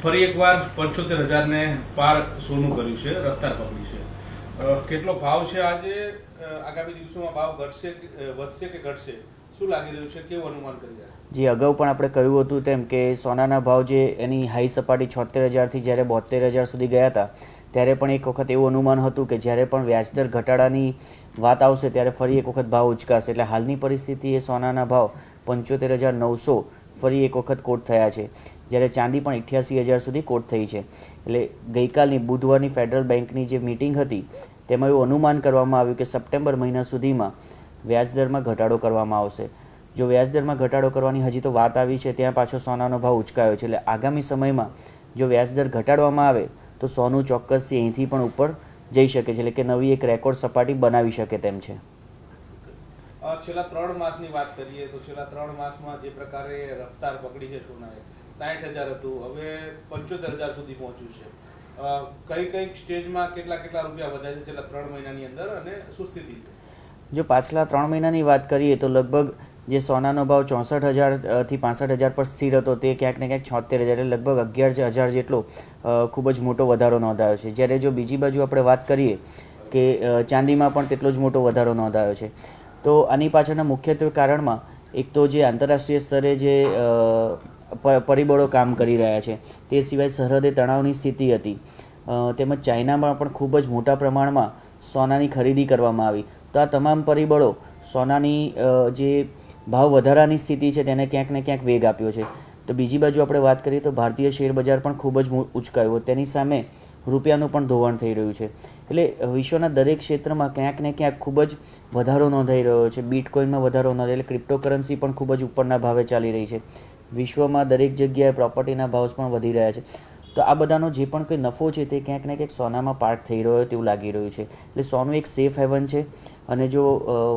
ફરી એકવાર 75,000 ને પાર સોનું કર્યું છે, રફતાર પકડી છે. કેટલો ભાવ છે આજે? આગામી દિવસોમાં ભાવ ઘટશે, વધશે કે ઘટશે? શું લાગી રહ્યું છે? કેવું અનુમાન કરી રહ્યા છે? જે અગાઉ પણ આપણે કહ્યું હતું તેમ કે સોનાના ભાવ જે એની હાઈ સપાટી 76,000થી જ્યારે 72,000 સુધી ગયા હતા, ત્યારે પણ એક વખત એવું અનુમાન હતું કે જ્યારે પણ વ્યાજદર ઘટાડાની વાત આવશે ત્યારે ફરી એક વખત ભાવ ઉચકાશે. એટલે હાલની પરિસ્થિતિ એ સોનાના ભાવ 75,900 ફરી એક વખત કોટ થયા છે, જ્યારે ચાંદી પણ 88,000 સુધી કોટ થઈ છે. એટલે ગઈકાલની બુધવારની ફેડરલ બેંકની જે મિટિંગ હતી તેમાં એવું અનુમાન કરવામાં આવ્યું કે સપ્ટેમ્બર મહિના સુધીમાં વ્યાજદરમાં ઘટાડો કરવામાં આવશે. જો વ્યાજદરમાં ઘટાડો કરવાની હજી તો વાત આવી છે, ત્યાં પાછો સોનાનો ભાવ ઉચકાયો છે. એટલે આગામી સમયમાં જો વ્યાજદર ઘટાડવામાં આવે તો સોનું ચોક્કસથી અહીંથી પણ ઉપર જઈ શકે છે, એટલે કે નવી એક રેકોર્ડ સપાટી બનાવી શકે તેમ છે. છેલ્લા 3 માસની વાત કરીએ તો છેલ્લા 3 માસમાં જે પ્રકારે રફતાર પકડી છે સોનાએ, 60,000 હતું, હવે 75,000 સુધી પહોંચ્યું છે. કઈ સ્ટેજમાં કેટલા રૂપિયા વધ્યા છે છેલ્લા 3 મહિનાની અંદર અને શું સ્થિતિ છે? જો પાછલા 3 મહિનાની વાત કરીએ તો લગભગ જે સોનાનો ભાવ 64,000થી 65,000 પર સ્થિર હતો તે ક્યાંક ને ક્યાંક 76,000 એટલે લગભગ 11,000 જેટલો ખૂબ જ મોટો વધારો નોંધાયો છે. જ્યારે જો બીજી બાજુ આપણે વાત કરીએ કે ચાંદીમાં પણ તેટલો જ મોટો વધારો નોંધાયો છે. તો આની પાછળના મુખ્યત્વે કારણમાં એક તો જે આંતરરાષ્ટ્રીય સ્તરે જે પરિબળો કામ કરી રહ્યા છે, તે સિવાય સરહદે તણાવની સ્થિતિ હતી, તેમજ ચાઇનામાં પણ ખૂબ જ મોટા પ્રમાણમાં સોનાની ખરીદી કરવામાં આવી. તો આ તમામ પરિબળો સોનાની જે ભાવ વધારાની સ્થિતિ છે તેને ક્યાંક ને ક્યાંક વેગ આપ્યો છે. તો બીજી બાજુ આપણે વાત કરીએ તો ભારતીય શેર બજાર પણ ખૂબ જ ઉચકાયું, તેની સામે રૂપિયાનું પણ ધોવાણ થઈ રહ્યું છે. એટલે વિશ્વના દરેક ક્ષેત્રમાં ક્યાંક ને ક્યાંક ખૂબ જ વધારો નોંધાઈ રહ્યો છે. બિટકોઇનમાં વધારો નોંધાય, એટલે ક્રિપ્ટોકરન્સી પણ ખૂબ જ ઉપરના ભાવે ચાલી રહી છે. વિશ્વમાં દરેક જગ્યાએ પ્રોપર્ટીના ભાવ પણ વધી રહ્યા છે. તો આ બધાનો જે પણ કંઈ નફો છે તે ક્યાંક ને ક્યાંક સોનામાં પાર્ક થઈ રહ્યો તેવું લાગી રહ્યું છે. એટલે સોનું એક સેફ હેવન છે, અને જો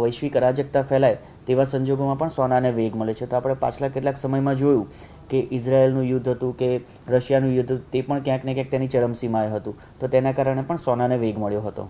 વૈશ્વિક અરાજકતા ફેલાય તેવા સંજોગોમાં પણ સોનાને વેગ મળે છે. તો આપણે પાછલા કેટલાક સમયમાં જોયું કે ઇઝરાયલનું યુદ્ધ હતું કે રશિયાનું યુદ્ધ હતું, તે પણ ક્યાંક ને ક્યાંક તેની ચરમસીમાએ હતું. તો તેના કારણે પણ સોનાને વેગ મળ્યો હતો.